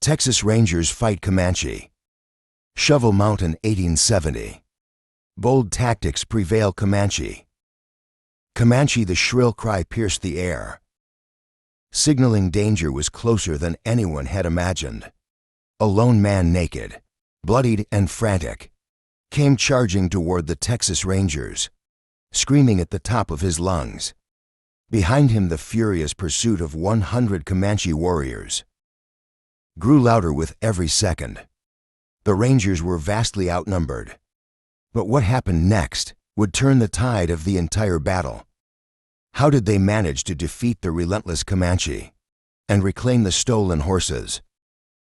Texas Rangers fight Comanche. Shovel Mountain 1870. Bold tactics prevail Comanche. Comanche, the shrill cry pierced the air. Signaling danger was closer than anyone had imagined. A lone man, naked, bloodied and frantic, came charging toward the Texas Rangers, screaming at the top of his lungs. Behind him, the furious pursuit of 100 Comanche warriors grew louder with every second. The Rangers were vastly outnumbered. But what happened next would turn the tide of the entire battle. How did they manage to defeat the relentless Comanche and reclaim the stolen horses?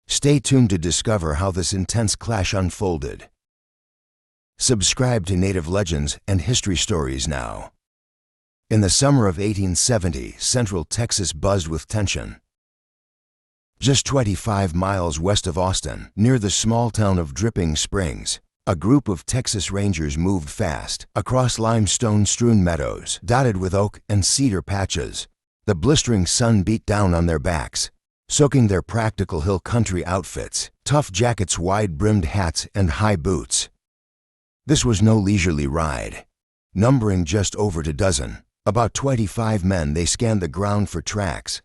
Stay tuned to discover how this intense clash unfolded. Subscribe to Native Legends and History Stories now. In the summer of 1870, Central Texas buzzed with tension. Just 25 miles west of Austin, near the small town of Dripping Springs, a group of Texas Rangers moved fast across limestone-strewn meadows dotted with oak and cedar patches. The blistering sun beat down on their backs, soaking their practical hill country outfits, tough jackets, wide-brimmed hats, and high boots. This was no leisurely ride. Numbering just over a dozen, about 25 men, they scanned the ground for tracks,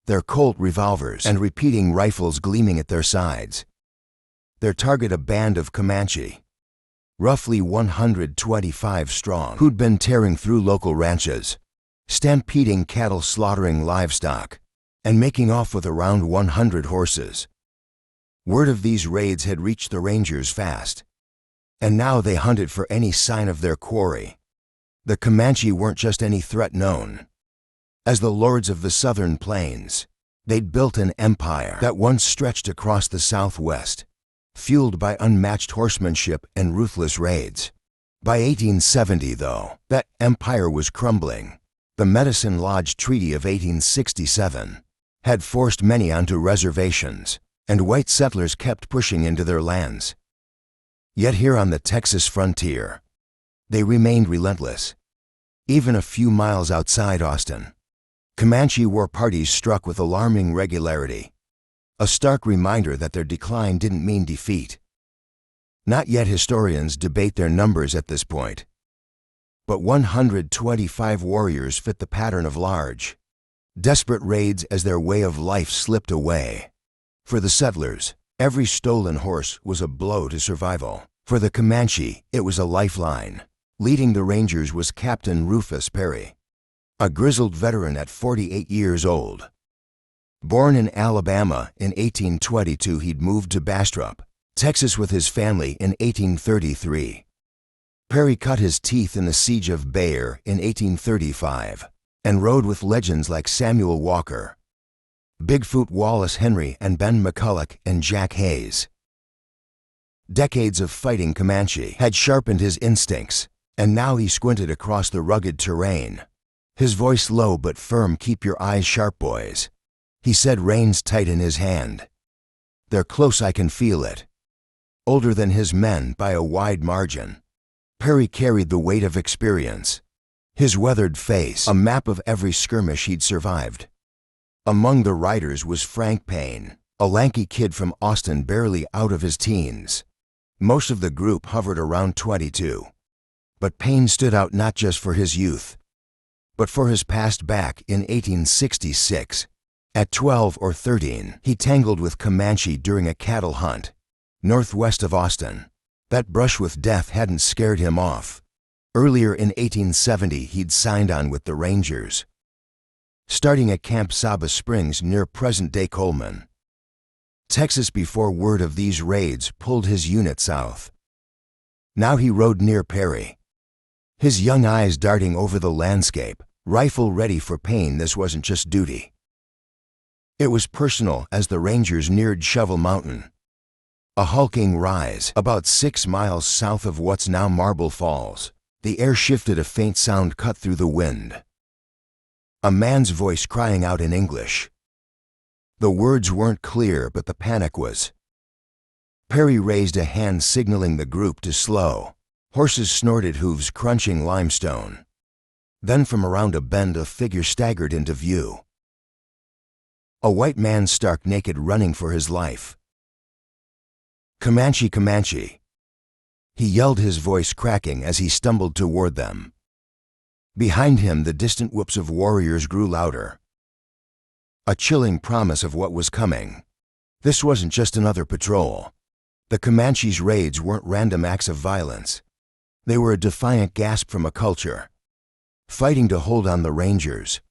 their Colt revolvers and repeating rifles gleaming at their sides. Their target, a band of Comanche, roughly 125 strong, who'd been tearing through local ranches, stampeding cattle, slaughtering livestock, and making off with around 100 horses. Word of these raids had reached the Rangers fast, and now they hunted for any sign of their quarry. The Comanche weren't just any threat known. As the lords of the southern plains, they'd built an empire that once stretched across the Southwest, fueled by unmatched horsemanship and ruthless raids. By 1870, though, that empire was crumbling. The Medicine Lodge Treaty of 1867 had forced many onto reservations, and white settlers kept pushing into their lands. Yet here on the Texas frontier, they remained relentless. Even a few miles outside Austin, Comanche war parties struck with alarming regularity, a stark reminder that their decline didn't mean defeat. Not yet. Historians debate their numbers at this point, but 125 warriors fit the pattern of large, desperate raids as their way of life slipped away. For the settlers, every stolen horse was a blow to survival. For the Comanche, it was a lifeline. Leading the Rangers was Captain Rufus Perry, a grizzled veteran at 48 years old. Born in Alabama in 1822, he'd moved to Bastrop, Texas with his family in 1833. Perry cut his teeth in the Siege of Bayard in 1835 and rode with legends like Samuel Walker, Bigfoot Wallace Henry, and Ben McCulloch and Jack Hayes. Decades of fighting Comanche had sharpened his instincts, and now he squinted across the rugged terrain. His voice low but firm. "Keep your eyes sharp, boys," he said, reins tight in his hand. "They're close, I can feel it." Older than his men by a wide margin, Perry carried the weight of experience, his weathered face a map of every skirmish he'd survived. Among the riders was Frank Payne, a lanky kid from Austin barely out of his teens. Most of the group hovered around 22. But Payne stood out not just for his youth, but for his past. Back in 1866, at 12 or 13, he tangled with Comanche during a cattle hunt northwest of Austin. That brush with death hadn't scared him off. Earlier in 1870, he'd signed on with the Rangers, starting at Camp Saba Springs near present-day Coleman, Texas, before word of these raids pulled his unit south. Now he rode near Perry, his young eyes darting over the landscape, rifle ready for Payne. This wasn't just duty. It was personal. As the Rangers neared Shovel Mountain, a hulking rise about 6 miles south of what's now Marble Falls, the air shifted. A faint sound cut through the wind. A man's voice crying out in English. The words weren't clear, but the panic was. Perry raised a hand, signaling the group to slow. Horses snorted, hooves crunching limestone. Then from around a bend, a figure staggered into view. A white man stark naked running for his life. Comanche, Comanche! He yelled, his voice cracking as he stumbled toward them. Behind him, the distant whoops of warriors grew louder. A chilling promise of what was coming. This wasn't just another patrol. The Comanches' raids weren't random acts of violence. They were a defiant gasp from a culture, fighting to hold on the Rangers.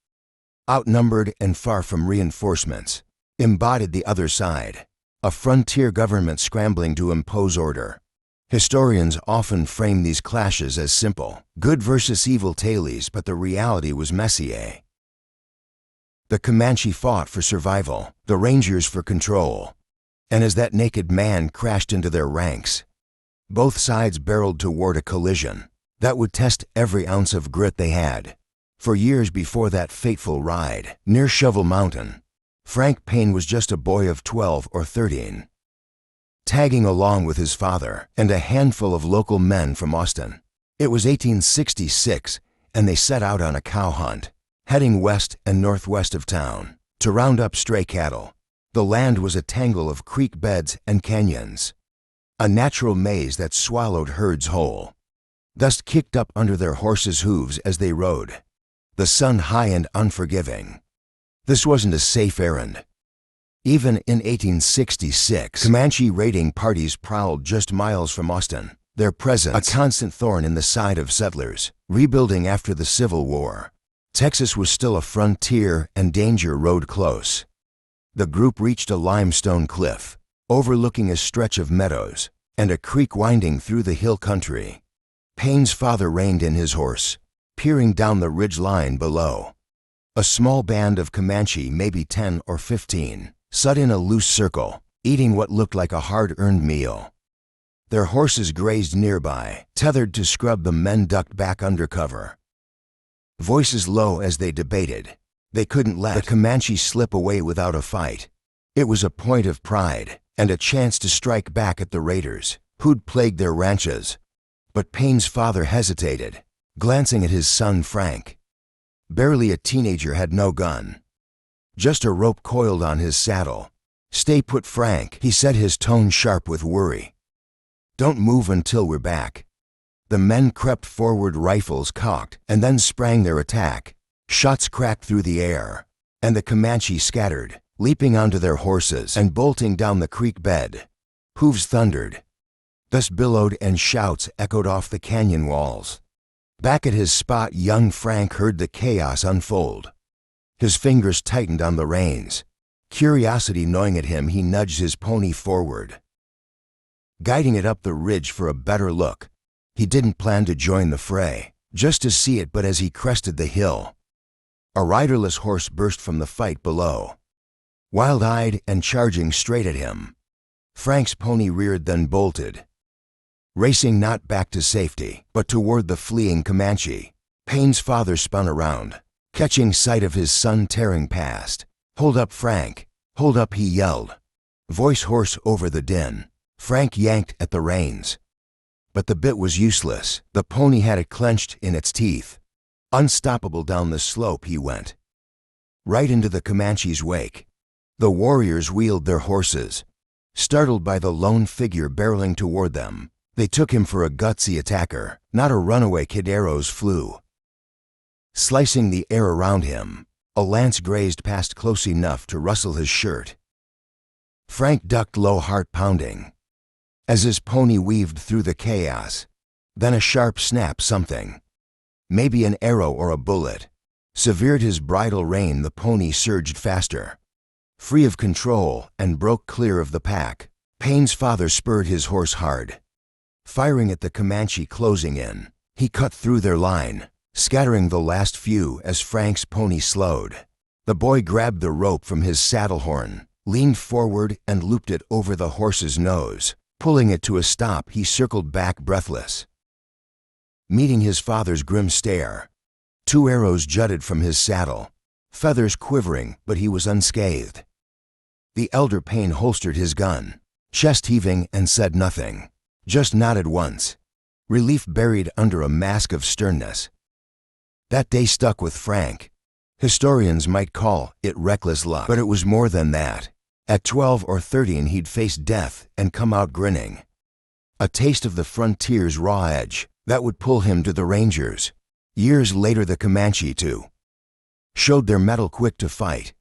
Outnumbered and far from reinforcements, embodied the other side, a frontier government scrambling to impose order. Historians often frame these clashes as simple, good versus evil tales, but the reality was messier. The Comanche fought for survival, the Rangers for control. And as that naked man crashed into their ranks, both sides barreled toward a collision that would test every ounce of grit they had. For years before that fateful ride, near Shovel Mountain, Frank Payne was just a boy of 12 or 13. Tagging along with his father and a handful of local men from Austin. It was 1866, and they set out on a cow hunt, heading west and northwest of town to round up stray cattle. The land was a tangle of creek beds and canyons, a natural maze that swallowed herds whole. Dust kicked up under their horses' hooves as they rode, the sun high and unforgiving. This wasn't a safe errand. Even in 1866, Comanche raiding parties prowled just miles from Austin, their presence a constant thorn in the side of settlers, rebuilding after the Civil War. Texas was still a frontier and danger rode close. The group reached a limestone cliff, overlooking a stretch of meadows and a creek winding through the hill country. Payne's father reined in his horse, peering down the ridge line below. A small band of Comanche, maybe 10 or 15, sat in a loose circle, eating what looked like a hard-earned meal. Their horses grazed nearby, tethered to scrub. The men ducked back under cover, voices low as they debated. They couldn't let the Comanche slip away without a fight. It was a point of pride and a chance to strike back at the raiders who'd plagued their ranches. But Payne's father hesitated, glancing at his son Frank. Barely a teenager, had no gun, just a rope coiled on his saddle. "Stay put, Frank," he said, his tone sharp with worry. "Don't move until we're back." The men crept forward, rifles cocked, and then sprang their attack. Shots cracked through the air, and the Comanche scattered, leaping onto their horses and bolting down the creek bed. Hooves thundered, dust billowed, and shouts echoed off the canyon walls. Back at his spot, young Frank heard the chaos unfold. His fingers tightened on the reins, curiosity gnawing at him. He nudged his pony forward, guiding it up the ridge for a better look. He didn't plan to join the fray, just to see it, but as he crested the hill, a riderless horse burst from the fight below, wild-eyed and charging straight at him. Frank's pony reared, then bolted, racing not back to safety, but toward the fleeing Comanche. Payne's father spun around, catching sight of his son tearing past. "Hold up, Frank! Hold up!" he yelled, voice hoarse over the din. Frank yanked at the reins, but the bit was useless. The pony had it clenched in its teeth. Unstoppable down the slope he went, right into the Comanche's wake. The warriors wheeled their horses, startled by the lone figure barreling toward them. They took him for a gutsy attacker, not a runaway kid. Arrows flew, slicing the air around him. A lance grazed past close enough to rustle his shirt. Frank ducked low, heart pounding, as his pony weaved through the chaos. Then a sharp snap, something, maybe an arrow or a bullet, severed his bridle rein. The pony surged faster, free of control, and broke clear of the pack. Payne's father spurred his horse hard, firing at the Comanche closing in. He cut through their line, scattering the last few as Frank's pony slowed. The boy grabbed the rope from his saddle horn, leaned forward, and looped it over the horse's nose. Pulling it to a stop, he circled back, breathless, meeting his father's grim stare. 2 arrows jutted from his saddle, feathers quivering, but he was unscathed. The elder Payne holstered his gun, chest heaving, and said nothing, just nodded once, relief buried under a mask of sternness. That day stuck with Frank. Historians might call it reckless luck, but it was more than that. At 12 or 13, he'd faced death and come out grinning. A taste of the frontier's raw edge that would pull him to the Rangers. Years later, the Comanche, too, showed their mettle, quick to fight,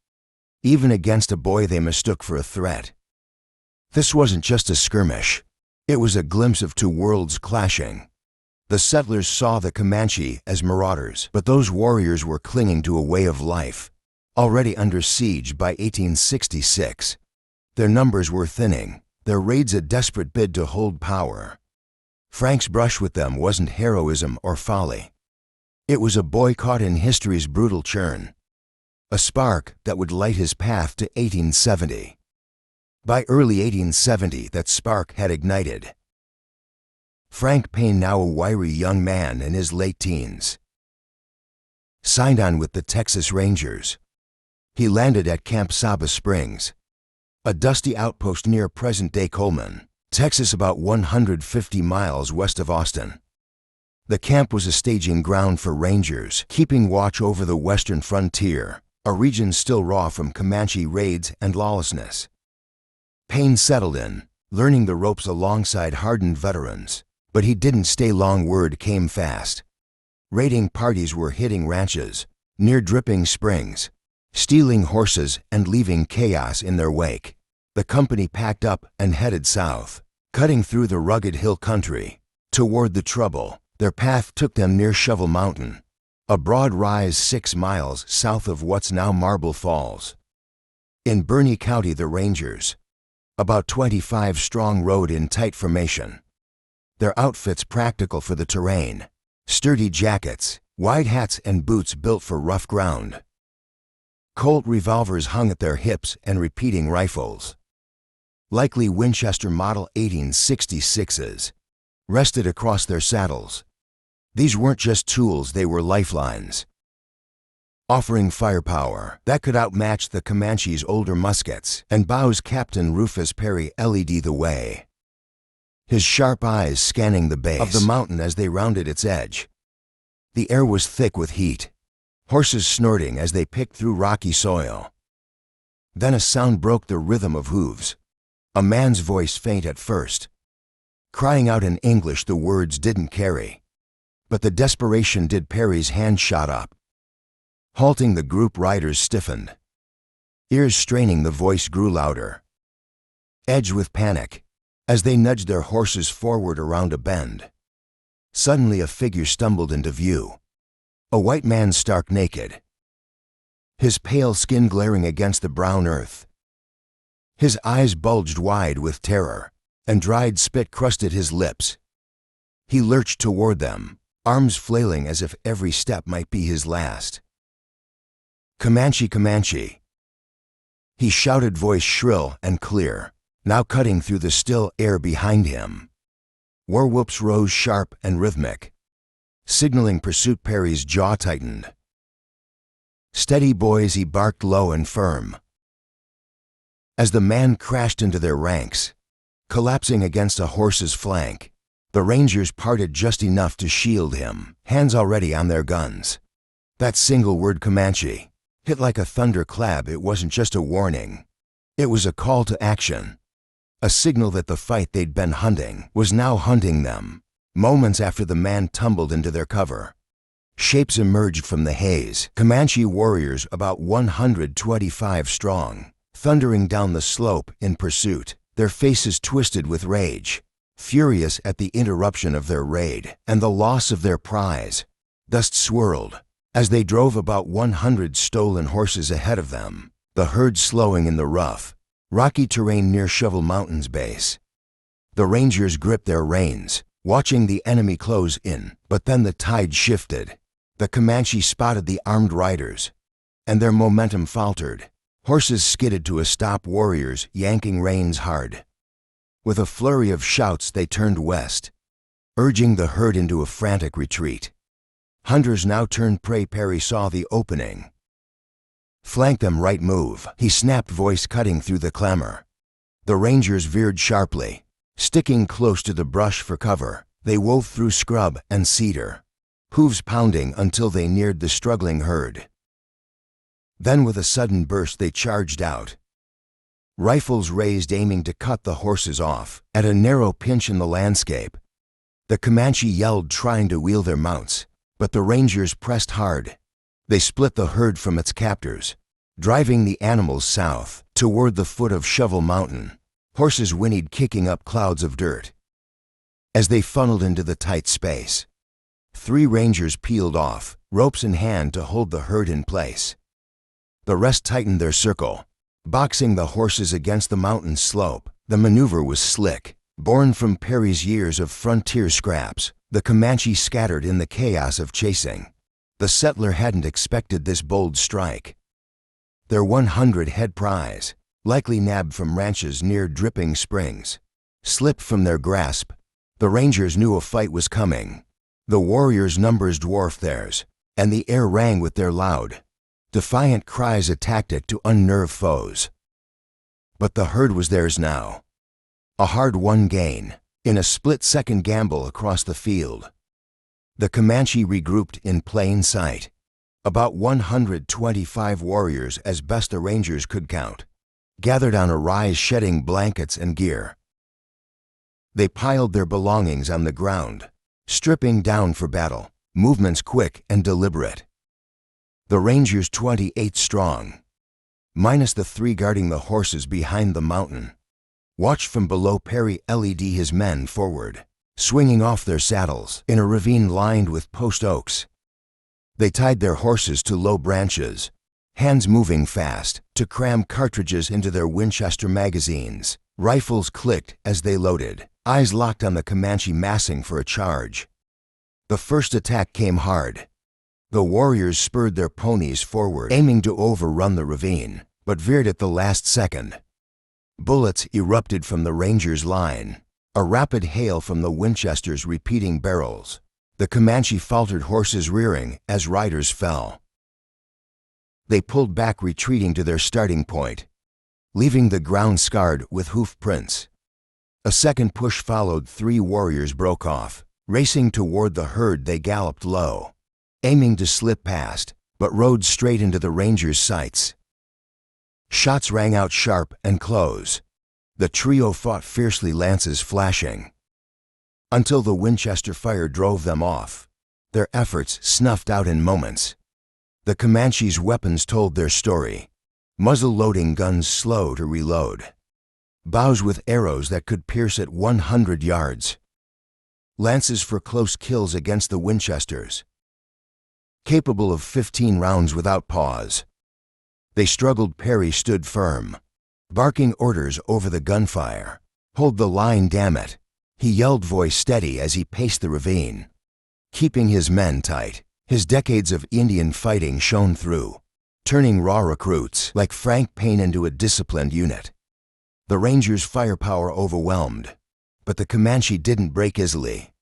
even against a boy they mistook for a threat. This wasn't just a skirmish. It was a glimpse of two worlds clashing. The settlers saw the Comanche as marauders, but those warriors were clinging to a way of life. Already under siege by 1866, their numbers were thinning, their raids a desperate bid to hold power. Frank's brush with them wasn't heroism or folly. It was a boy caught in history's brutal churn, a spark that would light his path to 1870. By early 1870, that spark had ignited. Frank Payne, now a wiry young man in his late teens, signed on with the Texas Rangers. He landed at Camp Saba Springs, a dusty outpost near present-day Coleman, Texas, about 150 miles west of Austin. The camp was a staging ground for Rangers, keeping watch over the western frontier, a region still raw from Comanche raids and lawlessness. Payne settled in, learning the ropes alongside hardened veterans. But he didn't stay long. Word came fast. Raiding parties were hitting ranches near dripping springs, stealing horses and leaving chaos in their wake. The company packed up and headed south, cutting through the rugged hill country toward the trouble. Their path took them near Shovel Mountain, a broad rise 6 miles south of what's now Marble Falls. In Burney County, the Rangers, about 25 strong, rode in tight formation. Their outfits practical for the terrain, sturdy jackets, wide hats, and boots built for rough ground. Colt revolvers hung at their hips and repeating rifles, likely Winchester Model 1866s, rested across their saddles. These weren't just tools, they were lifelines, offering firepower that could outmatch the Comanche's older muskets, and Bow's Captain Rufus Perry led the way, his sharp eyes scanning the base of the mountain as they rounded its edge. The air was thick with heat, horses snorting as they picked through rocky soil. Then a sound broke the rhythm of hooves, a man's voice, faint at first, crying out in English the words didn't carry. But the desperation did. Perry's hand shot up. Halting, the group riders stiffened. Ears straining, the voice grew louder, edged with panic, as they nudged their horses forward around a bend. Suddenly a figure stumbled into view. A white man, stark naked, his pale skin glaring against the brown earth. His eyes bulged wide with terror, and dried spit crusted his lips. He lurched toward them, arms flailing as if every step might be his last. "Comanche, Comanche!" he shouted, voice shrill and clear, now cutting through the still air behind him. War whoops rose sharp and rhythmic, signaling pursuit. Perry's jaw tightened. "Steady, boys," he barked low and firm, as the man crashed into their ranks, collapsing against a horse's flank. The Rangers parted just enough to shield him, hands already on their guns. That single word, Comanche, hit like a thunderclap. It wasn't just a warning. It was a call to action, a signal that the fight they'd been hunting was now hunting them. Moments after the man tumbled into their cover, shapes emerged from the haze. Comanche warriors, about 125 strong, thundering down the slope in pursuit, their faces twisted with rage, furious at the interruption of their raid and the loss of their prize. Dust swirled as they drove, about 100 stolen horses ahead of them, the herd slowing in the rough, rocky terrain near Shovel Mountain's base. The Rangers gripped their reins, watching the enemy close in, but then the tide shifted. The Comanche spotted the armed riders, and their momentum faltered. Horses skidded to a stop, warriors yanking reins hard. With a flurry of shouts, they turned west, urging the herd into a frantic retreat. Hunters now turned prey. Perry saw the opening. "Flank them, right move," he snapped, voice cutting through the clamor. The Rangers veered sharply, sticking close to the brush for cover. They wove through scrub and cedar, hooves pounding until they neared the struggling herd. Then with a sudden burst they charged out. Rifles raised, aiming to cut the horses off. At a narrow pinch in the landscape, the Comanche yelled, trying to wheel their mounts, but the Rangers pressed hard. They split the herd from its captors, driving the animals south, toward the foot of Shovel Mountain. Horses whinnied, kicking up clouds of dirt. As they funneled into the tight space, 3 Rangers peeled off, ropes in hand to hold the herd in place. The rest tightened their circle, boxing the horses against the mountain slope. The maneuver was slick, born from Perry's years of frontier scraps. The Comanche scattered in the chaos of chasing. The settler hadn't expected this bold strike. Their 100-head prize, likely nabbed from ranches near Dripping Springs, slipped from their grasp. The Rangers knew a fight was coming. The warriors' numbers dwarfed theirs, and the air rang with their loud, defiant cries, a tactic to unnerve foes. But the herd was theirs now. A hard-won gain, in a split-second gamble across the field. The Comanche regrouped in plain sight. About 125 warriors, as best the Rangers could count, gathered on a rise, shedding blankets and gear. They piled their belongings on the ground, stripping down for battle, movements quick and deliberate. The Rangers, 28 strong, minus the 3 guarding the horses behind the mountain, watched from below. Perry led his men forward, swinging off their saddles in a ravine lined with post oaks. They tied their horses to low branches, hands moving fast to cram cartridges into their Winchester magazines. Rifles clicked as they loaded, eyes locked on the Comanche massing for a charge. The first attack came hard. The warriors spurred their ponies forward, aiming to overrun the ravine, but veered at the last second. Bullets erupted from the Rangers' line, a rapid hail from the Winchesters' repeating barrels. The Comanche faltered, horses rearing as riders fell. They pulled back, retreating to their starting point, leaving the ground scarred with hoof prints. A second push followed. 3 warriors broke off. Racing toward the herd, they galloped low, aiming to slip past, but rode straight into the Rangers' sights. Shots rang out sharp and close. The trio fought fiercely, lances flashing, until the Winchester fire drove them off, their efforts snuffed out in moments. The Comanche's weapons told their story, muzzle-loading guns slow to reload, bows with arrows that could pierce at 100 yards, lances for close kills against the Winchesters, capable of 15 rounds without pause. They struggled. Perry stood firm, barking orders over the gunfire. "Hold the line, damn it," he yelled, voice steady as he paced the ravine, keeping his men tight. His decades of Indian fighting shone through, turning raw recruits like Frank Payne into a disciplined unit. The Rangers' firepower overwhelmed, but the Comanche didn't break easily.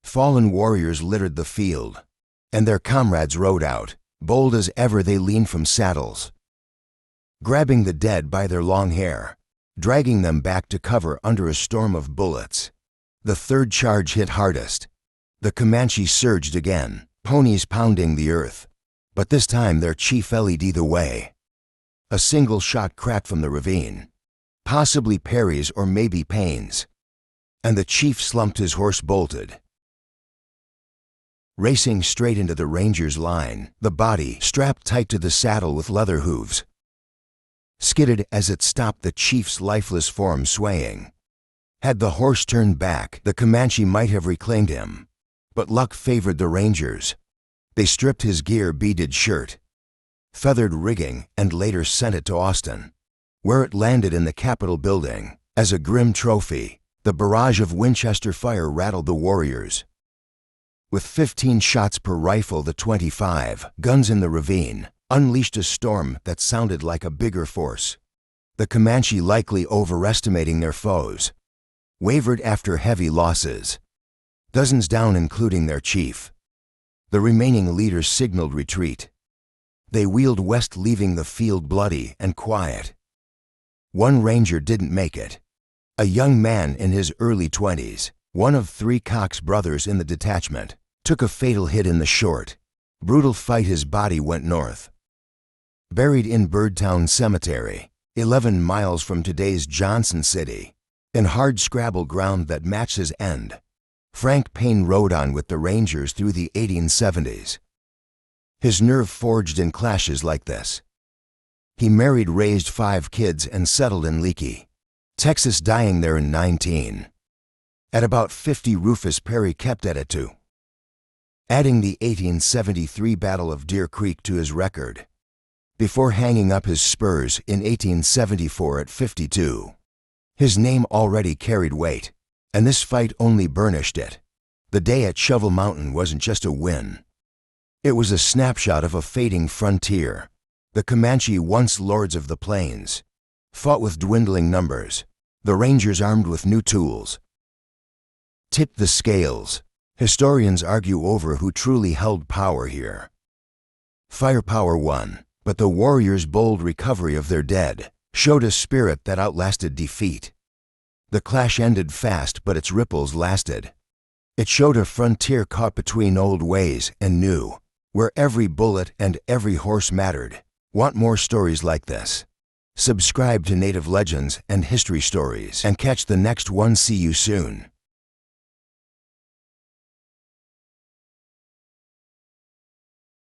Fallen warriors littered the field, and their comrades rode out, bold as ever. They leaned from saddles, grabbing the dead by their long hair, dragging them back to cover under a storm of bullets. The third charge hit hardest. The Comanche surged again, ponies pounding the earth, but this time their chief led the way. A single shot cracked from the ravine, possibly Perry's or maybe Payne's, and the chief slumped. His horse bolted, racing straight into the Rangers' line, the body strapped tight to the saddle with leather hooves, skidded as it stopped, the chief's lifeless form swaying. Had the horse turned back, the Comanche might have reclaimed him, but luck favored the Rangers. They stripped his gear, beaded shirt, feathered rigging, and later sent it to Austin, where it landed in the Capitol building as a grim trophy. The barrage of Winchester fire rattled the warriors. With 15 shots per rifle, the 25 guns in the ravine unleashed a storm that sounded like a bigger force. The Comanche, likely overestimating their foes, wavered after heavy losses, dozens down including their chief. The remaining leaders signaled retreat. They wheeled west, leaving the field bloody and quiet. One Ranger didn't make it. A young man in his early 20s, one of 3 Cox brothers in the detachment, took a fatal hit in the short, brutal fight. His body went north. Buried in Birdtown Cemetery, 11 miles from today's Johnson City, in hard-scrabble ground that matched his end, Frank Payne rode on with the Rangers through the 1870s. His nerve forged in clashes like this. He married, raised 5 kids, and settled in Leakey, Texas, dying there in 19. At about 50, Rufus Perry kept at it too, adding the 1873 Battle of Deer Creek to his record, before hanging up his spurs in 1874 at 52. His name already carried weight, and this fight only burnished it. The day at Shovel Mountain wasn't just a win. It was a snapshot of a fading frontier. The Comanche, once lords of the plains, fought with dwindling numbers. The Rangers, armed with new tools, tipped the scales. Historians argue over who truly held power here. Firepower won, but the warriors' bold recovery of their dead showed a spirit that outlasted defeat. The clash ended fast, but its ripples lasted. It showed a frontier caught between old ways and new, where every bullet and every horse mattered. Want more stories like this? Subscribe to Native Legends and History Stories and catch the next one. See you soon.